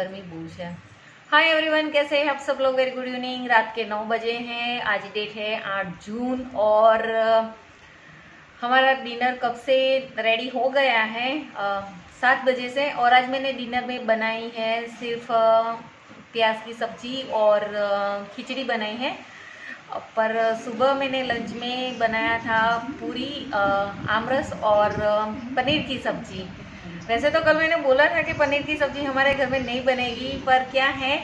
गर्मी बहुत है। हाय एवरीवन, कैसे हैं आप सब लोग। Very good evening. रात के 9 बजे हैं। आज डेट है 8 जून और हमारा डिनर कब से रेडी हो गया है, 7 बजे से। और आज मैंने डिनर में बनाई है सिर्फ प्याज की सब्जी और खिचड़ी बनाई है। पर सुबह मैंने लंच में बनाया था पूरी, आमरस और पनीर की सब्जी। वैसे तो कल मैंने बोला था कि पनीर की सब्जी हमारे घर में नहीं बनेगी, पर क्या है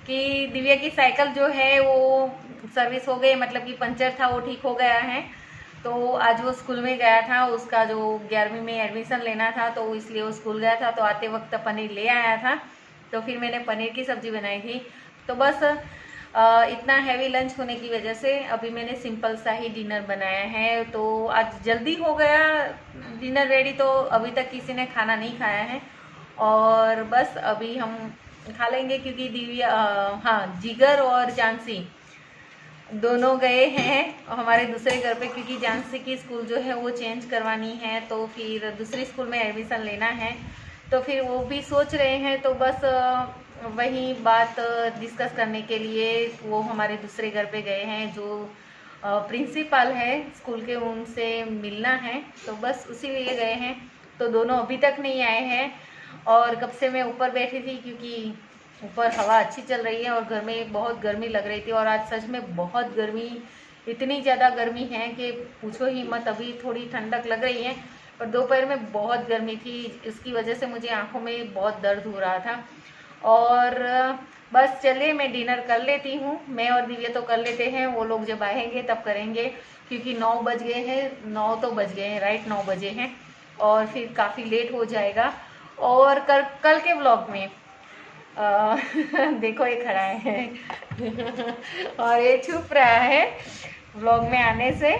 कि दिव्या की साइकिल जो है वो सर्विस हो गई, मतलब कि पंचर था वो ठीक हो गया है। तो आज वो स्कूल में गया था, उसका जो 11वीं में एडमिशन लेना था, तो इसलिए वो स्कूल गया था। तो आते वक्त पनीर ले आया था, तो फिर मैंने पनीर की सब्जी बनाई थी। तो बस इतना हैवी लंच होने की वजह से अभी मैंने सिंपल सा ही डिनर बनाया है। तो आज जल्दी हो गया डिनर रेडी, तो अभी तक किसी ने खाना नहीं खाया है और बस अभी हम खा लेंगे, क्योंकि दिव्या हाँ, जिगर और जानसी दोनों गए हैं हमारे दूसरे घर पे, क्योंकि जानसी की स्कूल जो है वो चेंज करवानी है, तो फिर दूसरी स्कूल में एडमिशन लेना है। तो फिर वो भी सोच रहे हैं, तो बस वही बात डिस्कस करने के लिए वो हमारे दूसरे घर पे गए हैं। जो प्रिंसिपल है स्कूल के, उनसे मिलना है, तो बस उसी लिए गए हैं। तो दोनों अभी तक नहीं आए हैं और कब से मैं ऊपर बैठी थी, क्योंकि ऊपर हवा अच्छी चल रही है और घर में बहुत गर्मी लग रही थी। और आज सच में बहुत गर्मी, इतनी ज़्यादा गर्मी है कि पूछो ही मत। अभी थोड़ी ठंडक लग रही है, पर दोपहर में बहुत गर्मी थी, इसकी वजह से मुझे आंखों में बहुत दर्द हो रहा था। और बस चलिए मैं डिनर कर लेती हूँ। मैं और दिव्या तो कर लेते हैं, वो लोग जब आएंगे तब करेंगे, क्योंकि 9 बज गए हैं, 9 तो बज गए हैं, राइट 9 बजे हैं और फिर काफ़ी लेट हो जाएगा। और कल के ब्लॉग में देखो ये खड़ा है और ये छुप रहा है व्लॉग में आने से।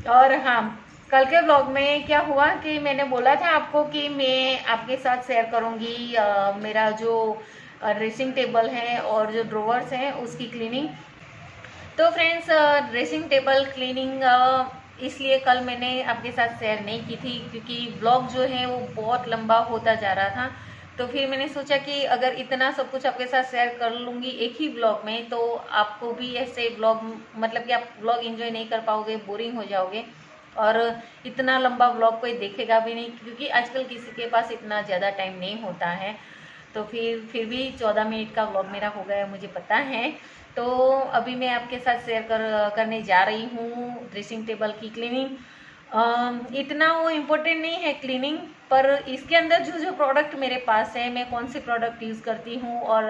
और हाँ, कल के व्लॉग में क्या हुआ कि मैंने बोला था आपको कि मैं आपके साथ शेयर करूँगी मेरा जो ड्रेसिंग टेबल है और जो ड्रॉवर्स हैं उसकी क्लीनिंग। तो फ्रेंड्स, ड्रेसिंग टेबल क्लीनिंग इसलिए कल मैंने आपके साथ शेयर नहीं की थी, क्योंकि ब्लॉग जो है वो बहुत लंबा होता जा रहा था। तो फिर मैंने सोचा कि अगर इतना सब कुछ आपके साथ शेयर कर लूँगी एक ही ब्लॉग में, तो आपको भी ऐसे ब्लॉग, मतलब कि आप ब्लॉग एंजॉय नहीं कर पाओगे, बोरिंग हो जाओगे और इतना लंबा ब्लॉग कोई देखेगा भी नहीं, क्योंकि आजकल किसी के पास इतना ज़्यादा टाइम नहीं होता है। तो फिर भी 14 मिनट का व्लॉग मेरा हो गया, मुझे पता है। तो अभी मैं आपके साथ शेयर करने जा रही हूँ ड्रेसिंग टेबल की क्लीनिंग। इतना वो इम्पोर्टेंट नहीं है क्लीनिंग, पर इसके अंदर जो जो प्रोडक्ट मेरे पास है, मैं कौन से प्रोडक्ट यूज़ करती हूँ और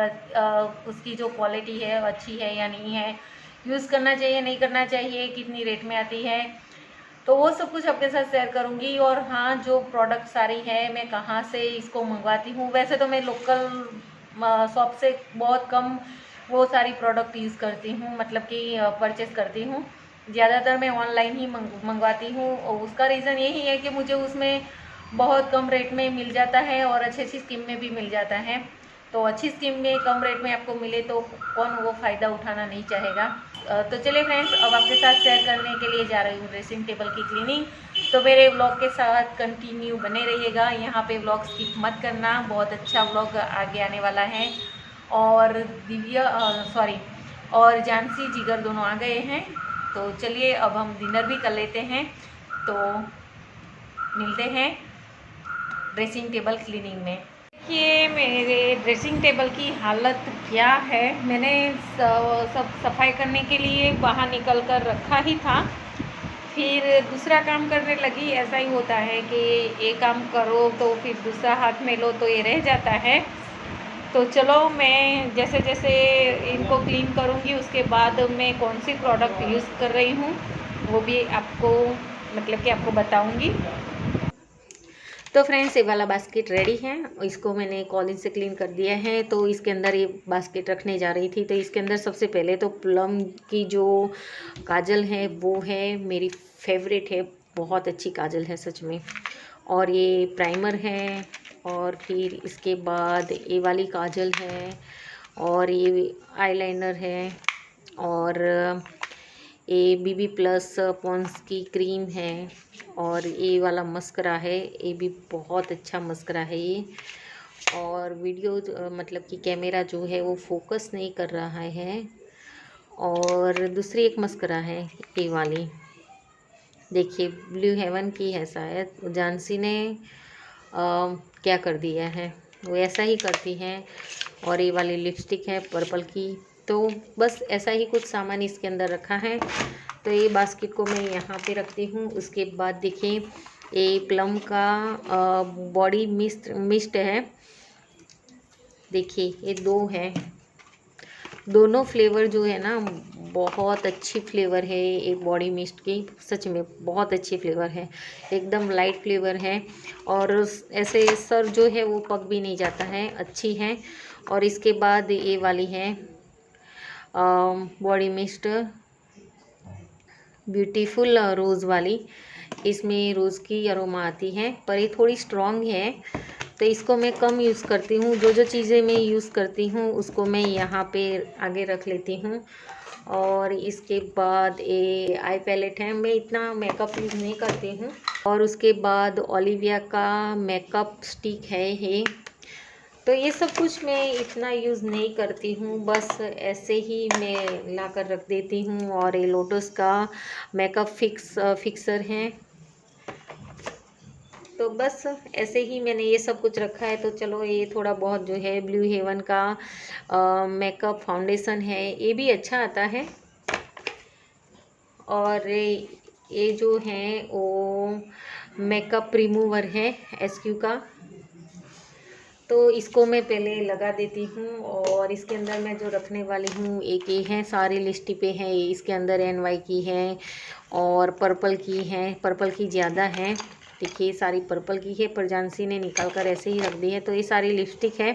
उसकी जो क्वालिटी है वो अच्छी है या नहीं है, यूज़ करना चाहिए नहीं करना चाहिए, कितनी रेट में आती है, तो वो सब कुछ आपके साथ शेयर करूँगी। और हाँ, जो प्रोडक्ट सारी है मैं कहाँ से इसको मंगवाती हूँ। वैसे तो मैं लोकल शॉप से बहुत कम वो सारी प्रोडक्ट यूज़ करती हूँ, मतलब कि परचेस करती हूँ। ज़्यादातर मैं ऑनलाइन ही मंगवाती हूँ और उसका रीज़न यही है कि मुझे उसमें बहुत कम रेट में मिल जाता है और अच्छी अच्छी स्कीम में भी मिल जाता है। तो अच्छी स्कीम में कम रेट में आपको मिले तो कौन वो फ़ायदा उठाना नहीं चाहेगा। तो चलिए फ्रेंड्स, अब आपके साथ शेयर करने के लिए जा रही हूँ ड्रेसिंग टेबल की क्लीनिंग। तो मेरे व्लॉग के साथ कंटिन्यू बने रहिएगा, यहाँ पे व्लॉग स्किप मत करना, बहुत अच्छा व्लॉग आगे आने वाला है। और दिव्या सॉरी और जानसी जिगर दोनों आ गए हैं। तो चलिए अब हम डिनर भी कर लेते हैं, तो मिलते हैं ड्रेसिंग टेबल क्लीनिंग में। देखिए मेरे ड्रेसिंग टेबल की हालत क्या है। मैंने सब सफाई करने के लिए बाहर निकल कर रखा ही था, फिर दूसरा काम करने लगी। ऐसा ही होता है कि एक काम करो तो फिर दूसरा हाथ में लो तो ये रह जाता है। तो चलो मैं जैसे जैसे इनको क्लीन करूँगी उसके बाद मैं कौन सी प्रोडक्ट यूज़ कर रही हूँ वो भी आपको, मतलब कि आपको बताऊँगी। तो फ्रेंड्स, ये वाला बास्केट रेडी है, इसको मैंने कॉलिन से क्लीन कर दिया है। तो इसके अंदर ये बास्केट रखने जा रही थी, तो इसके अंदर सबसे पहले तो प्लम की जो काजल है वो है मेरी फेवरेट है, बहुत अच्छी काजल है सच में। और ये प्राइमर है, और फिर इसके बाद ये वाली काजल है, और ये आईलाइनर है, और ये बीबी प्लस पॉन्स की क्रीम है, और ये वाला मस्करा है, ये भी बहुत अच्छा मस्करा है ये। और वीडियो मतलब कि कैमरा जो है वो फोकस नहीं कर रहा है। और दूसरी एक मस्करा है ये वाली, देखिए ब्लू हेवन की है शायद, जानसी ने क्या कर दिया है, वो ऐसा ही करती हैं। और ये वाली लिपस्टिक है पर्पल की। तो बस ऐसा ही कुछ सामान इसके अंदर रखा है। तो ये बास्केट को मैं यहाँ पे रखती हूँ। उसके बाद देखिए ये प्लम का बॉडी मिस्ट है, देखिए ये 2 है। दोनों फ्लेवर जो है ना बहुत अच्छी फ्लेवर है ये बॉडी मिस्ट की, सच में बहुत अच्छी फ्लेवर है, एकदम लाइट फ्लेवर है। और ऐसे सर जो है वो पक भी नहीं जाता है, अच्छी है। और इसके बाद ये वाली है बॉडी मिस्ट ब्यूटीफुल रोज़ वाली, इसमें रोज़ की अरोमा आती है, पर ये थोड़ी स्ट्रॉन्ग है तो इसको मैं कम यूज़ करती हूँ। जो जो चीज़ें मैं यूज़ करती हूँ उसको मैं यहाँ पे आगे रख लेती हूँ। और इसके बाद ये आई पैलेट है, मैं इतना मेकअप यूज़ नहीं करती हूँ। और उसके बाद ओलिविया का मेकअप स्टिक है ये। तो ये सब कुछ मैं इतना यूज़ नहीं करती हूँ, बस ऐसे ही मैं ला कर रख देती हूँ। और ये लोटस का मेकअप फिक्सर है। तो बस ऐसे ही मैंने ये सब कुछ रखा है। तो चलो ये थोड़ा बहुत जो है ब्लू हेवन का मेकअप फाउंडेशन है, ये भी अच्छा आता है। और ये जो है वो मेकअप रिमूवर है SQ का, तो इसको मैं पहले लगा देती हूँ। और इसके अंदर मैं जो रखने वाली हूँ एक ये है, सारी लिस्ट पे है, इसके अंदर NY की है और पर्पल की है, पर्पल की ज़्यादा है, देखिए सारी पर्पल की है, पर जानसी ने निकाल कर ऐसे ही रख दी है। तो ये सारी लिपस्टिक है।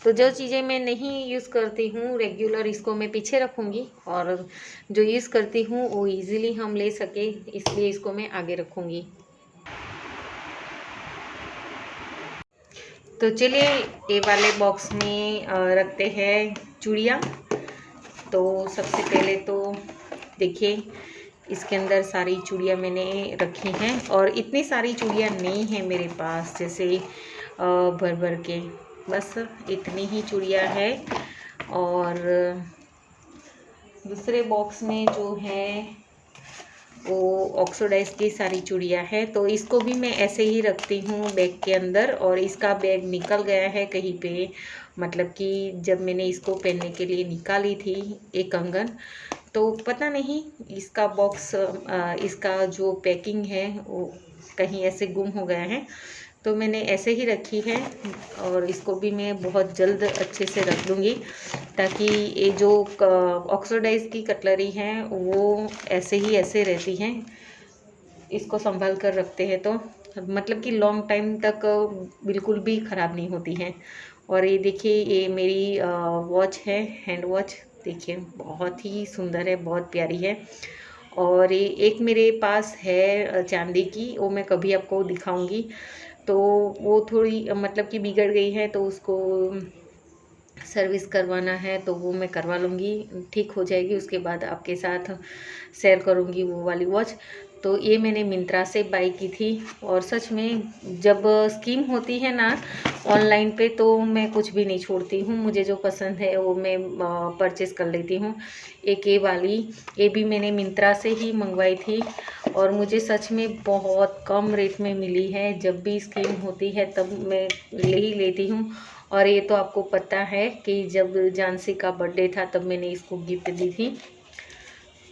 तो जो चीज़ें मैं नहीं यूज़ करती हूँ रेगुलर, इसको मैं पीछे रखूँगी, और जो यूज़ करती हूँ वो ईज़िली हम ले सके इसलिए इसको मैं आगे रखूँगी। तो चलिए ये वाले बॉक्स में रखते हैं चूड़ियाँ। तो सबसे पहले तो देखिए इसके अंदर सारी चूड़ियाँ मैंने रखी हैं, और इतनी सारी चूड़ियाँ नहीं हैं मेरे पास जैसे भर भर के, बस इतनी ही चूड़ियाँ है। और दूसरे बॉक्स में जो है वो ऑक्सीडाइज की सारी चूड़ियाँ है। तो इसको भी मैं ऐसे ही रखती हूँ बैग के अंदर। और इसका बैग निकल गया है कहीं पे, मतलब कि जब मैंने इसको पहनने के लिए निकाली थी एक कंगन, तो पता नहीं इसका बॉक्स इसका जो पैकिंग है वो कहीं ऐसे गुम हो गया है। तो मैंने ऐसे ही रखी है, और इसको भी मैं बहुत जल्द अच्छे से रख दूँगी, ताकि ये जो ऑक्सीडाइज की कटलरी है वो ऐसे ही ऐसे रहती हैं, इसको संभाल कर रखते हैं तो मतलब कि लॉन्ग टाइम तक बिल्कुल भी ख़राब नहीं होती हैं। और ये देखिए ये मेरी वॉच है, हैंड वॉच, देखिए बहुत ही सुंदर है, बहुत प्यारी है। और ये एक मेरे पास है चांदी की, वो मैं कभी आपको दिखाऊंगी। तो वो थोड़ी मतलब कि बिगड़ गई है, तो उसको सर्विस करवाना है, तो वो मैं करवा लूँगी, ठीक हो जाएगी, उसके बाद आपके साथ शेयर करूँगी वो वाली वॉच। तो ये मैंने मिंत्रा से बाई की थी, और सच में जब स्कीम होती है ना ऑनलाइन पे, तो मैं कुछ भी नहीं छोड़ती हूँ, मुझे जो पसंद है वो मैं परचेस कर लेती हूँ। एक ये वाली, ये भी मैंने मिंत्रा से ही मंगवाई थी, और मुझे सच में बहुत कम रेट में मिली है। जब भी स्कीम होती है तब मैं ले ही लेती हूँ। और ये तो आपको पता है कि जब जानसी का बर्थडे था तब मैंने इसको गिफ्ट दी थी।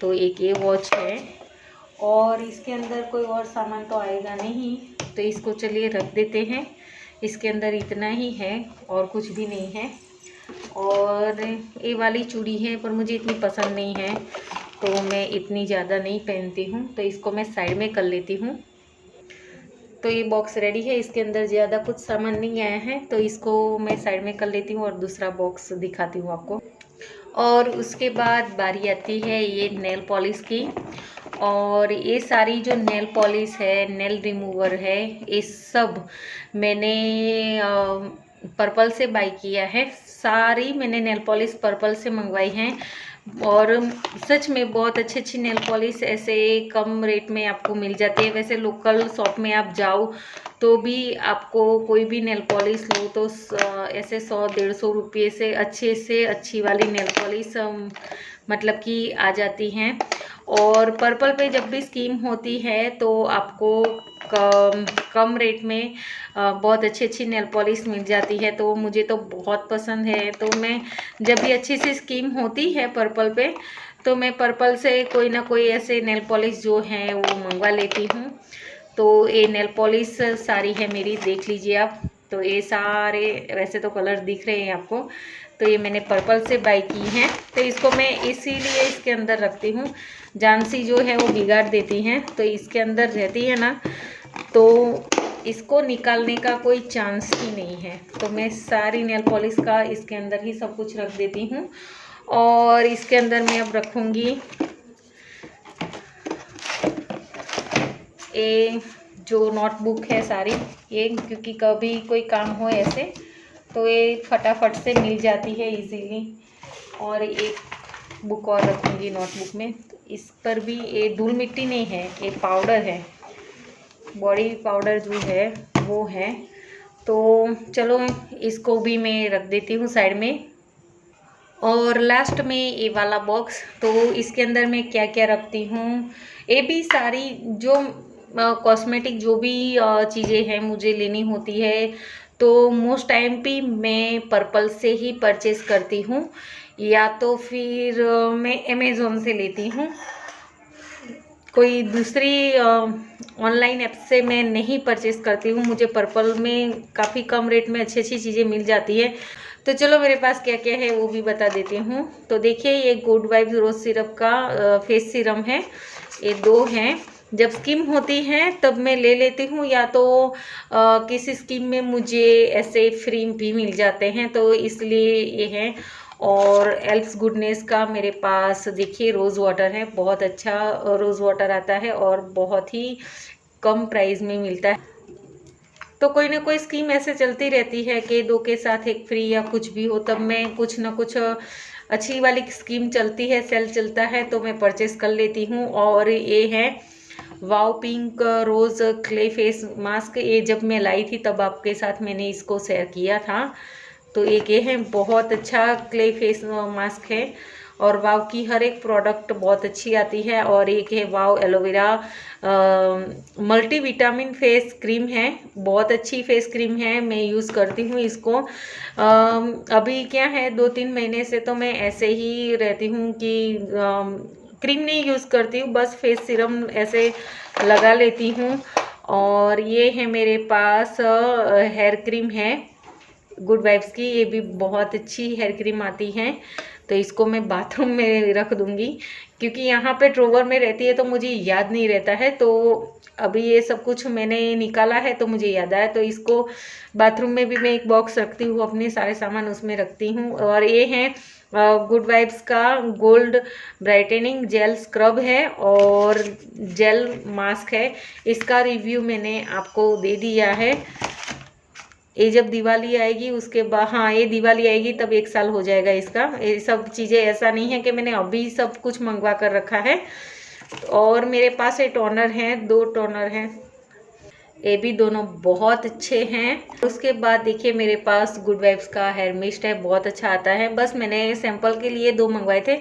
तो एक ये वॉच है, और इसके अंदर कोई और सामान तो आएगा नहीं, तो इसको चलिए रख देते हैं। इसके अंदर इतना ही है और कुछ भी नहीं है। और ये वाली चूड़ी है, पर मुझे इतनी पसंद नहीं है, तो मैं इतनी ज़्यादा नहीं पहनती हूँ, तो इसको मैं साइड में कर लेती हूँ। तो ये बॉक्स रेडी है, इसके अंदर ज़्यादा कुछ सामान नहीं आया है, तो इसको मैं साइड में कर लेती हूँ और दूसरा बॉक्स दिखाती हूँ आपको। और उसके बाद बारी आती है ये नेल पॉलिश की। और ये सारी जो नेल पॉलिश है, नेल रिमूवर है, ये सब मैंने पर्पल से बाई किया है। सारी मैंने नेल पॉलिश पर्पल से मंगवाई हैं। और सच में बहुत अच्छी अच्छी नेल पॉलिश ऐसे कम रेट में आपको मिल जाती है। वैसे लोकल शॉप में आप जाओ तो भी आपको कोई भी नेल पॉलिश लो तो ऐसे 100-150 रुपये से अच्छी वाली नेल पॉलिश मतलब कि आ जाती हैं। और पर्पल पे जब भी स्कीम होती है तो आपको कम रेट में बहुत अच्छी अच्छी नेल पॉलिश मिल जाती है, तो मुझे तो बहुत पसंद है। तो मैं जब भी अच्छी सी स्कीम होती है पर्पल पे तो मैं पर्पल से कोई ना कोई ऐसे नेल पॉलिश जो है वो मंगवा लेती हूँ। तो ये नेल पॉलिश सारी है मेरी, देख लीजिए आप। तो ये सारे वैसे तो कलर दिख रहे हैं आपको, तो ये मैंने पर्पल से बाई की हैं। तो इसको मैं इसीलिए इसके अंदर रखती हूँ, जानसी जो है वो बिगाड़ देती हैं, तो इसके अंदर रहती है ना तो इसको निकालने का कोई चांस ही नहीं है। तो मैं सारी नेल पॉलिश का इसके अंदर ही सब कुछ रख देती हूँ। और इसके अंदर मैं अब रखूँगी ये जो नोटबुक है सारी, ये क्योंकि कभी कोई काम हो ऐसे तो ये फटाफट से मिल जाती है इजीली। और एक बुक और रखूँगी नोटबुक में, तो इस पर भी ये धूल मिट्टी नहीं है, ये पाउडर है, बॉडी पाउडर जो है वो है। तो चलो इसको भी मैं रख देती हूँ साइड में। और लास्ट में ये वाला बॉक्स, तो इसके अंदर मैं क्या क्या रखती हूँ, ये भी सारी जो कॉस्मेटिक जो भी चीज़ें हैं मुझे लेनी होती है तो मोस्ट टाइम पे मैं पर्पल से ही परचेज़ करती हूँ, या तो फिर मैं अमेज़ोन से लेती हूँ। कोई दूसरी ऑनलाइन ऐप से मैं नहीं परचेज़ करती हूँ। मुझे पर्पल में काफ़ी कम रेट में अच्छी अच्छी चीज़ें मिल जाती है। तो चलो मेरे पास क्या क्या है वो भी बता देती हूँ। तो देखिए ये गुड वाइब्स रोज सिरप का फेस सीरम है, ये 2 हैं। जब स्कीम होती है तब मैं ले लेती हूँ, या तो किसी स्कीम में मुझे ऐसे फ्री भी मिल जाते हैं तो इसलिए ये है। और एल्प्स गुडनेस का मेरे पास देखिए रोज़ वाटर है, बहुत अच्छा रोज़ वाटर आता है और बहुत ही कम प्राइस में मिलता है। तो कोई ना कोई स्कीम ऐसे चलती रहती है कि 2 के साथ 1 फ्री या कुछ भी हो, तब मैं कुछ ना कुछ अच्छी वाली स्कीम चलती है, सेल चलता है तो मैं परचेस कर लेती हूँ। और ये है wow pink rose clay face mask, ये जब मैं लाई थी तब आपके साथ मैंने इसको शेयर किया था। तो एक ये है, बहुत अच्छा क्ले फेस मास्क है और वाव की हर एक प्रोडक्ट बहुत अच्छी आती है। और एक है wow aloe vera multi vitamin face cream है, बहुत अच्छी फेस क्रीम है, मैं यूज़ करती हूँ इसको। अभी क्या है 2-3 महीने से तो मैं ऐसे ही रहती हूँ कि क्रीम नहीं यूज़ करती हूँ, बस फेस सीरम ऐसे लगा लेती हूँ। और ये है मेरे पास हेयर क्रीम है गुड वाइब्स की, ये भी बहुत अच्छी हेयर क्रीम आती है। तो इसको मैं बाथरूम में रख दूंगी क्योंकि यहाँ पे ड्रोवर में रहती है तो मुझे याद नहीं रहता है। तो अभी ये सब कुछ मैंने निकाला है तो मुझे याद आया, तो इसको बाथरूम में भी मैं एक बॉक्स रखती हूँ, अपने सारे सामान उसमें रखती हूँ। और ये है गुड वाइब्स का गोल्ड ब्राइटनिंग जेल स्क्रब है और जेल मास्क है, इसका रिव्यू मैंने आपको दे दिया है। ये जब दिवाली आएगी उसके बाद, हाँ ये दिवाली आएगी तब 1 साल हो जाएगा इसका। ये सब चीज़ें ऐसा नहीं है कि मैंने अभी सब कुछ मंगवा कर रखा है। और मेरे पास ये टोनर हैं, 2 टोनर हैं, ये भी दोनों बहुत अच्छे हैं। उसके बाद देखिए मेरे पास गुड वाइब्स का हेयर मिस्ट है, बहुत अच्छा आता है। बस मैंने सैंपल के लिए 2 मंगवाए थे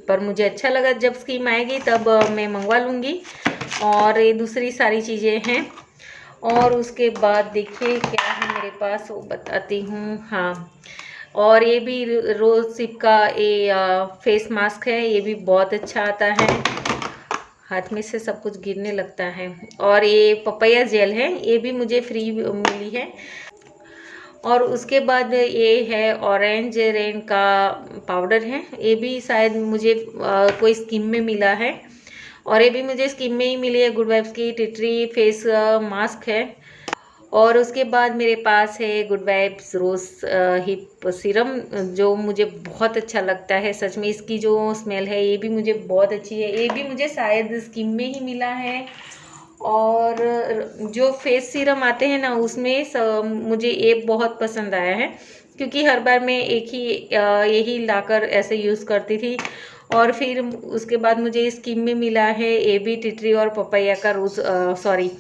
पर मुझे अच्छा लगा, जब स्कीम आएगी तब मैं मंगवा लूँगी। और ये दूसरी सारी चीज़ें हैं। और उसके बाद देखिए क्या है मेरे पास वो बताती हूँ। हाँ, और ये भी रोज सिप का ये फेस मास्क है, ये भी बहुत अच्छा आता है, हाथ में से सब कुछ गिरने लगता है। और ये पपैया जेल है, ये भी मुझे फ्री मिली है। और उसके बाद ये है ऑरेंज रेन का पाउडर है, ये भी शायद मुझे कोई स्कीम में मिला है और ये भी मुझे स्कीम में ही मिली है। गुड वाइब्स की टिटरी फेस मास्क है। और उसके बाद मेरे पास है good vibes rose hip serum, जो मुझे बहुत अच्छा लगता है सच में। इसकी जो स्मेल है ये भी मुझे बहुत अच्छी है, ये भी मुझे शायद स्कीम में ही मिला है। और जो फेस सीरम आते हैं ना उसमें मुझे ये बहुत पसंद आया है क्योंकि हर बार मैं एक ही यही लाकर ऐसे यूज़ करती थी और फिर उसके बाद मुझे स्कीम में मिला है AB टी ट्री और पपाया का रोज सॉरी,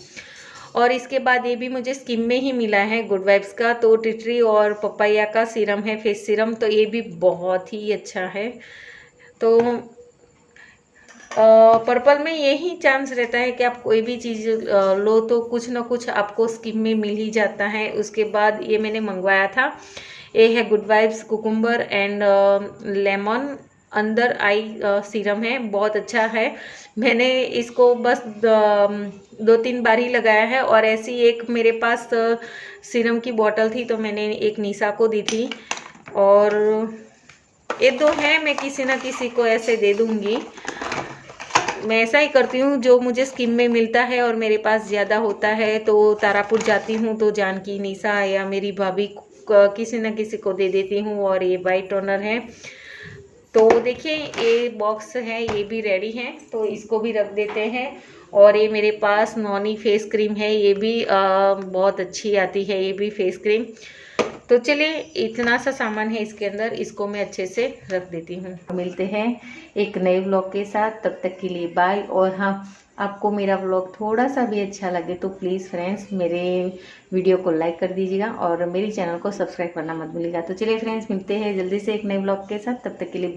और इसके बाद ये भी मुझे स्कीम में ही मिला है गुड वाइब्स का। तो टी ट्री और पपाया का सीरम है, फेस सीरम, तो ये भी बहुत ही अच्छा है। तो पर्पल में यही चांस रहता है कि आप कोई भी चीज़ लो तो कुछ ना कुछ आपको स्कीम में मिल ही जाता है। उसके बाद ये मैंने मंगवाया था, ये है good vibes cucumber and lemon अंदर आई सीरम है, बहुत अच्छा है। मैंने इसको बस 2-3 बार ही लगाया है, और ऐसी एक मेरे पास सीरम की बोतल थी तो मैंने एक निशा को दी थी, और ये 2 है मैं किसी ना किसी को ऐसे दे दूंगी। मैं ऐसा ही करती हूँ, जो मुझे स्कीम में मिलता है और मेरे पास ज़्यादा होता है तो तारापुर जाती हूँ तो जानकी, निशा या मेरी भाभी किसी न किसी को दे देती हूँ। और ये वाइट टोनर है। तो देखिए ये बॉक्स है, ये भी रेडी है तो इसको भी रख देते हैं। और ये मेरे पास नॉनी फेस क्रीम है, ये भी बहुत अच्छी आती है, ये भी फेस क्रीम। तो चलिए इतना सा सामान है इसके अंदर, इसको मैं अच्छे से रख देती हूँ। मिलते हैं एक नए व्लॉग के साथ, तब तक के लिए बाय। और हाँ, आपको मेरा व्लॉग थोड़ा सा भी अच्छा लगे तो प्लीज़ फ्रेंड्स मेरे वीडियो को लाइक कर दीजिएगा और मेरे चैनल को सब्सक्राइब करना मत भूलिएगा। तो चलिए फ्रेंड्स मिलते हैं जल्दी से एक नए व्लॉग के साथ, तब तक के लिए बाय।